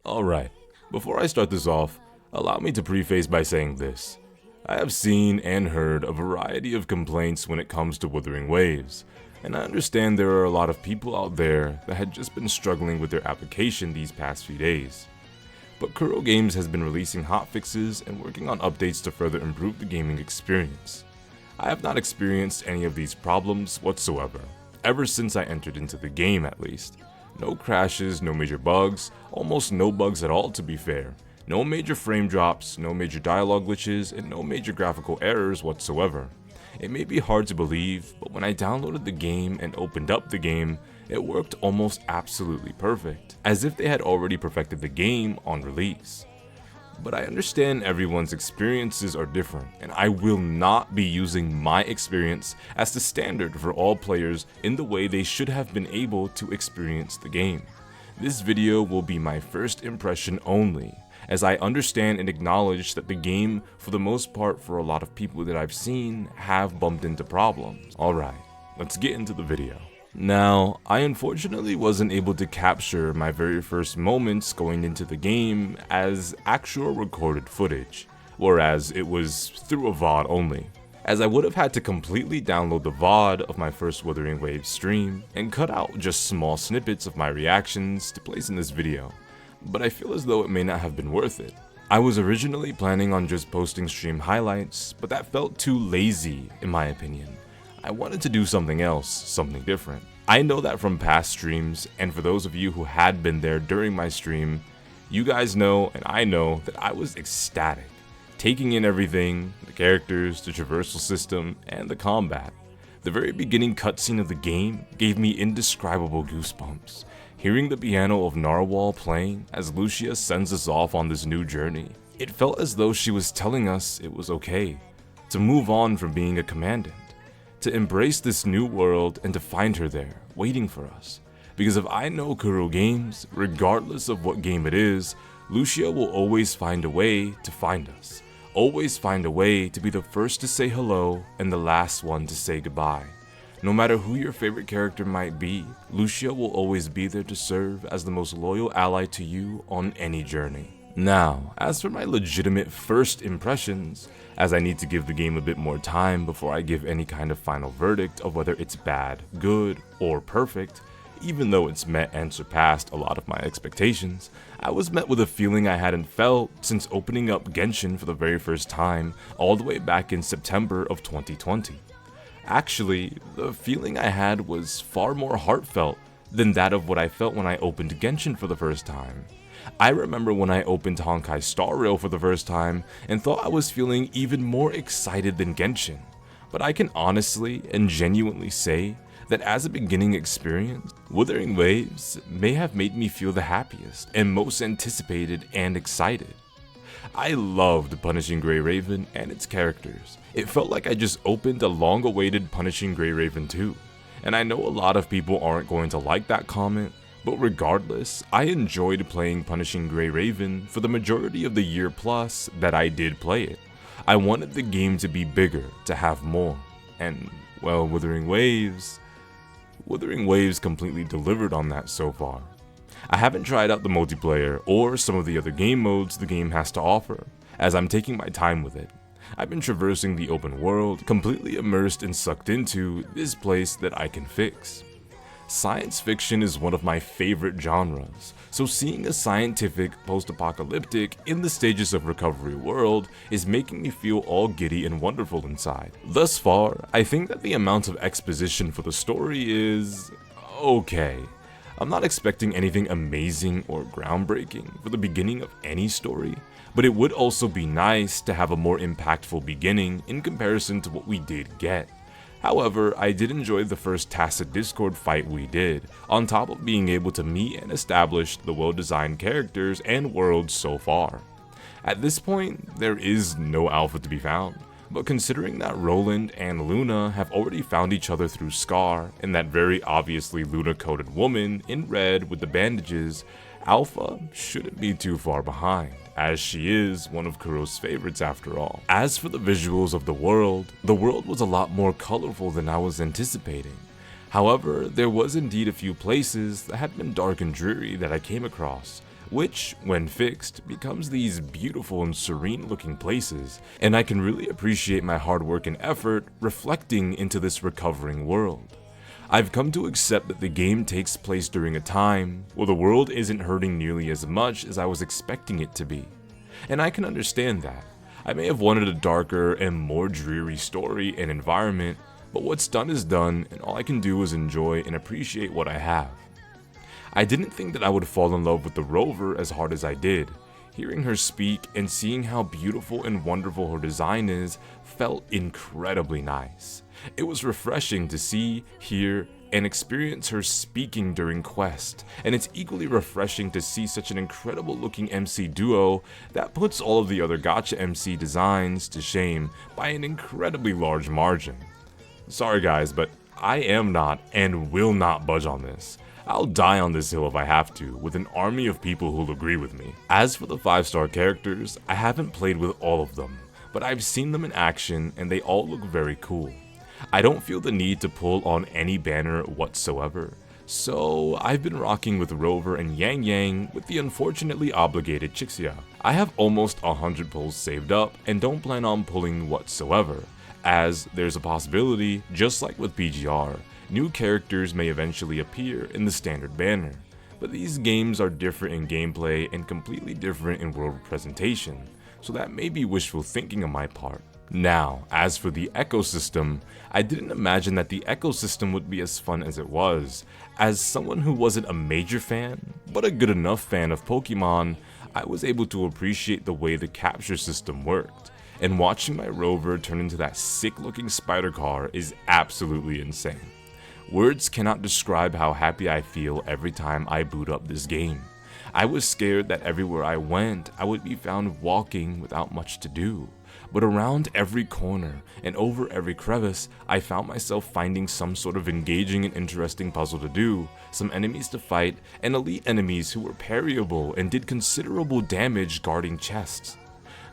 Alright, before I start this off, allow me to preface by saying this. I have seen and heard a variety of complaints when it comes to Wuthering Waves, and I understand there are a lot of people out there that had just been struggling with their application these past few days. But Kuro Games has been releasing hotfixes and working on updates to further improve the gaming experience. I have not experienced any of these problems whatsoever, ever since I entered into the game at least. No crashes, no major bugs, almost no bugs at all to be fair. No major frame drops, no major dialogue glitches, and no major graphical errors whatsoever. It may be hard to believe, but when I downloaded the game and opened up the game, it worked almost absolutely perfect, as if they had already perfected the game on release. But I understand everyone's experiences are different, and I will not be using my experience as the standard for all players in the way they should have been able to experience the game. This video will be my first impression only, as I understand and acknowledge that the game, for the most part for a lot of people that I've seen, have bumped into problems. Alright, let's get into the video. Now, I unfortunately wasn't able to capture my very first moments going into the game as actual recorded footage, whereas it was through a VOD only, as I would have had to completely download the VOD of my first Wuthering Waves stream and cut out just small snippets of my reactions to place in this video, but I feel as though it may not have been worth it. I was originally planning on just posting stream highlights, but that felt too lazy in my opinion. I wanted to do something else, something different. I know that from past streams, and for those of you who had been there during my stream, you guys know and I know that I was ecstatic, taking in everything, the characters, the traversal system, and the combat. The very beginning cutscene of the game gave me indescribable goosebumps. Hearing the piano of Narwhal playing as Lucia sends us off on this new journey, it felt as though she was telling us it was okay to move on from being a commandant, to embrace this new world and to find her there, waiting for us. Because if I know Kuro Games, regardless of what game it is, Lucia will always find a way to find us. Always find a way to be the first to say hello and the last one to say goodbye. No matter who your favorite character might be, Lucia will always be there to serve as the most loyal ally to you on any journey. Now, as for my legitimate first impressions, as I need to give the game a bit more time before I give any kind of final verdict of whether it's bad, good, or perfect, even though it's met and surpassed a lot of my expectations, I was met with a feeling I hadn't felt since opening up Genshin for the very first time all the way back in September of 2020. Actually, the feeling I had was far more heartfelt than that of what I felt when I opened Genshin for the first time. I remember when I opened Honkai Star Rail for the first time and thought I was feeling even more excited than Genshin, but I can honestly and genuinely say that as a beginning experience, Wuthering Waves may have made me feel the happiest and most anticipated and excited. I loved Punishing Grey Raven and its characters. It felt like I just opened a long-awaited Punishing Grey Raven 2, and I know a lot of people aren't going to like that comment, but regardless, I enjoyed playing Punishing Grey Raven for the majority of the year plus that I did play it. I wanted the game to be bigger, to have more, and, well, Wuthering Waves completely delivered on that so far. I haven't tried out the multiplayer or some of the other game modes the game has to offer, as I'm taking my time with it. I've been traversing the open world, completely immersed and sucked into this place that I can fix. Science fiction is one of my favorite genres, so seeing a scientific, post-apocalyptic, in the stages of recovery world is making me feel all giddy and wonderful inside. Thus far, I think that the amount of exposition for the story is okay. I'm not expecting anything amazing or groundbreaking for the beginning of any story, but it would also be nice to have a more impactful beginning in comparison to what we did get. However, I did enjoy the first tacit Discord fight we did, on top of being able to meet and establish the well-designed characters and worlds so far. At this point, there is no alpha to be found, but considering that Roland and Luna have already found each other through Scar, and that very obviously Luna-coded woman in red with the bandages, Alpha shouldn't be too far behind, as she is one of Kuro's favorites after all. As for the visuals of the world was a lot more colorful than I was anticipating. However, there was indeed a few places that had been dark and dreary that I came across, which, when fixed, becomes these beautiful and serene looking places, and I can really appreciate my hard work and effort reflecting into this recovering world. I've come to accept that the game takes place during a time where the world isn't hurting nearly as much as I was expecting it to be, and I can understand that. I may have wanted a darker and more dreary story and environment, but what's done is done, and all I can do is enjoy and appreciate what I have. I didn't think that I would fall in love with the rover as hard as I did. Hearing her speak and seeing how beautiful and wonderful her design is felt incredibly nice. It was refreshing to see, hear, and experience her speaking during Quest, and it's equally refreshing to see such an incredible looking MC duo that puts all of the other gacha MC designs to shame by an incredibly large margin. Sorry guys, but I am not and will not budge on this. I'll die on this hill if I have to, with an army of people who'll agree with me. As for the 5-star characters, I haven't played with all of them, but I've seen them in action and they all look very cool. I don't feel the need to pull on any banner whatsoever, so I've been rocking with Rover and Yang Yang with the unfortunately obligated Chixia. I have almost 100 pulls saved up and don't plan on pulling whatsoever, as there's a possibility, just like with PGR, new characters may eventually appear in the standard banner, but these games are different in gameplay and completely different in world presentation, so that may be wishful thinking on my part. Now, as for the ecosystem, I didn't imagine that the ecosystem would be as fun as it was. As someone who wasn't a major fan, but a good enough fan of Pokemon, I was able to appreciate the way the capture system worked, and watching my rover turn into that sick looking spider car is absolutely insane. Words cannot describe how happy I feel every time I boot up this game. I was scared that everywhere I went, I would be found walking without much to do. But around every corner and over every crevice, I found myself finding some sort of engaging and interesting puzzle to do, some enemies to fight, and elite enemies who were parryable and did considerable damage guarding chests.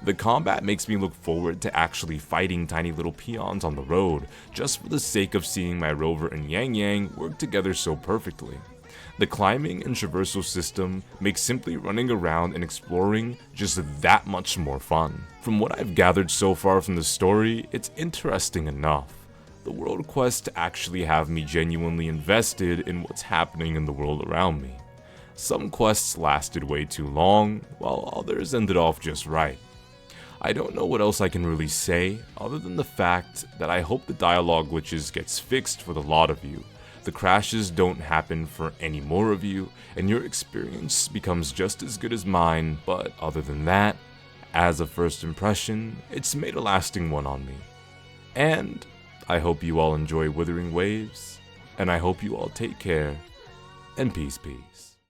The combat makes me look forward to actually fighting tiny little peons on the road, just for the sake of seeing my rover and Yang Yang work together so perfectly. The climbing and traversal system makes simply running around and exploring just that much more fun. From what I've gathered so far from the story, it's interesting enough. The world quests actually have me genuinely invested in what's happening in the world around me. Some quests lasted way too long, while others ended off just right. I don't know what else I can really say, other than the fact that I hope the dialogue glitches gets fixed for the lot of you, the crashes don't happen for any more of you, and your experience becomes just as good as mine, but other than that, as a first impression, it's made a lasting one on me. And I hope you all enjoy Wuthering Waves, and I hope you all take care, and peace.